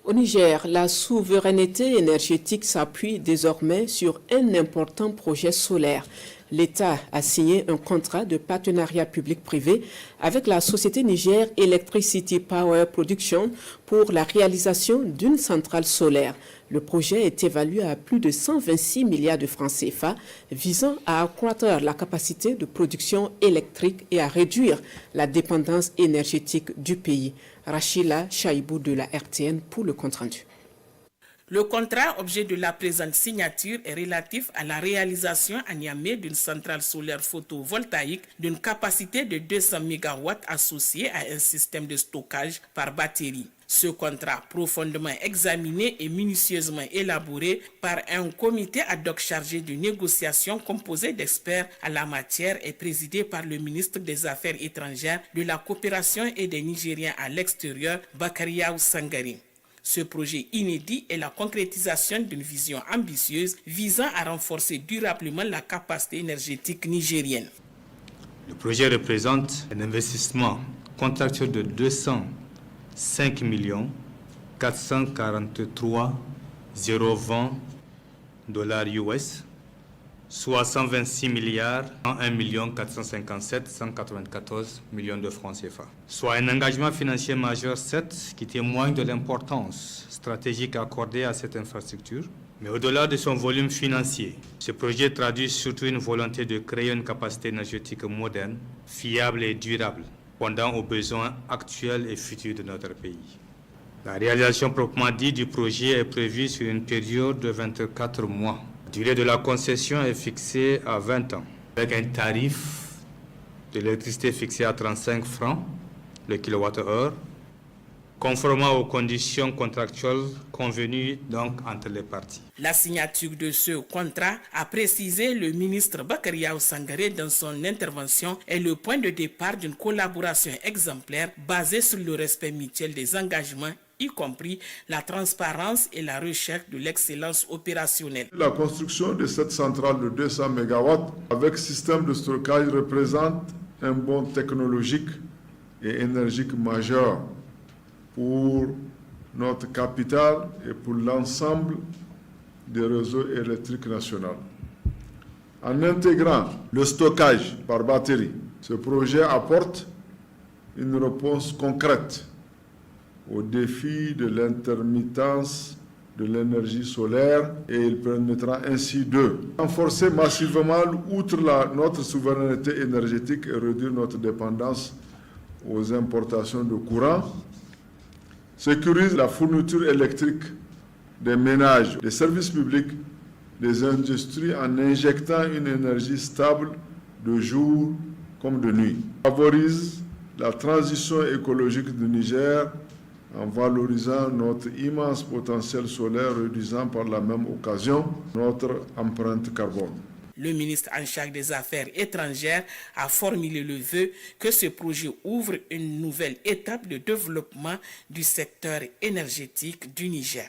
Au Niger, la souveraineté énergétique s'appuie désormais sur un important projet solaire. L'État a signé un contrat de partenariat public-privé avec la société Niger Electricity Power Production pour la réalisation d'une centrale solaire. Le projet est évalué à plus de 126 milliards de francs CFA, visant à accroître la capacité de production électrique et à réduire la dépendance énergétique du pays. Rachila Chaibou de la RTN pour le compte-rendu. Le contrat, objet de la présente signature, est relatif à la réalisation à Niamey d'une centrale solaire photovoltaïque d'une capacité de 200 MW associée à un système de stockage par batterie. Ce contrat, profondément examiné et minutieusement élaboré par un comité ad hoc chargé de négociation composé d'experts à la matière, est présidé par le ministre des Affaires étrangères, de la coopération et des Nigériens à l'extérieur, Bakariaou Sangari. Ce projet inédit est la concrétisation d'une vision ambitieuse visant à renforcer durablement la capacité énergétique nigérienne. Le projet représente un investissement contractuel de 205 443 020 dollars US, soit 126 milliards 1 457 194 millions de francs CFA. Soit un engagement financier majeur 7 qui témoigne de l'importance stratégique accordée à cette infrastructure. Mais au-delà de son volume financier, ce projet traduit surtout une volonté de créer une capacité énergétique moderne, fiable et durable, répondant aux besoins actuels et futurs de notre pays. La réalisation proprement dite du projet est prévue sur une période de 24 mois. La durée de la concession est fixée à 20 ans, avec un tarif de l'électricité fixé à 35 francs le kilowattheure, conformément aux conditions contractuelles convenues donc entre les parties. La signature de ce contrat, a précisé le ministre Bakariaou Sangare dans son intervention, est le point de départ d'une collaboration exemplaire basée sur le respect mutuel des engagements, y compris la transparence et la recherche de l'excellence opérationnelle. La construction de cette centrale de 200 MW avec système de stockage représente un bond technologique et énergique majeur pour notre capitale et pour l'ensemble des réseaux électriques nationaux. En intégrant le stockage par batterie, ce projet apporte une réponse concrète au défi de l'intermittence de l'énergie solaire et il permettra ainsi de renforcer massivement, outre notre souveraineté énergétique et réduire notre dépendance aux importations de courant, sécurise la fourniture électrique des ménages, des services publics, des industries en injectant une énergie stable de jour comme de nuit, favorise la transition écologique du Niger en valorisant notre immense potentiel solaire, réduisant par la même occasion notre empreinte carbone. Le ministre en charge des Affaires étrangères a formulé le vœu que ce projet ouvre une nouvelle étape de développement du secteur énergétique du Niger.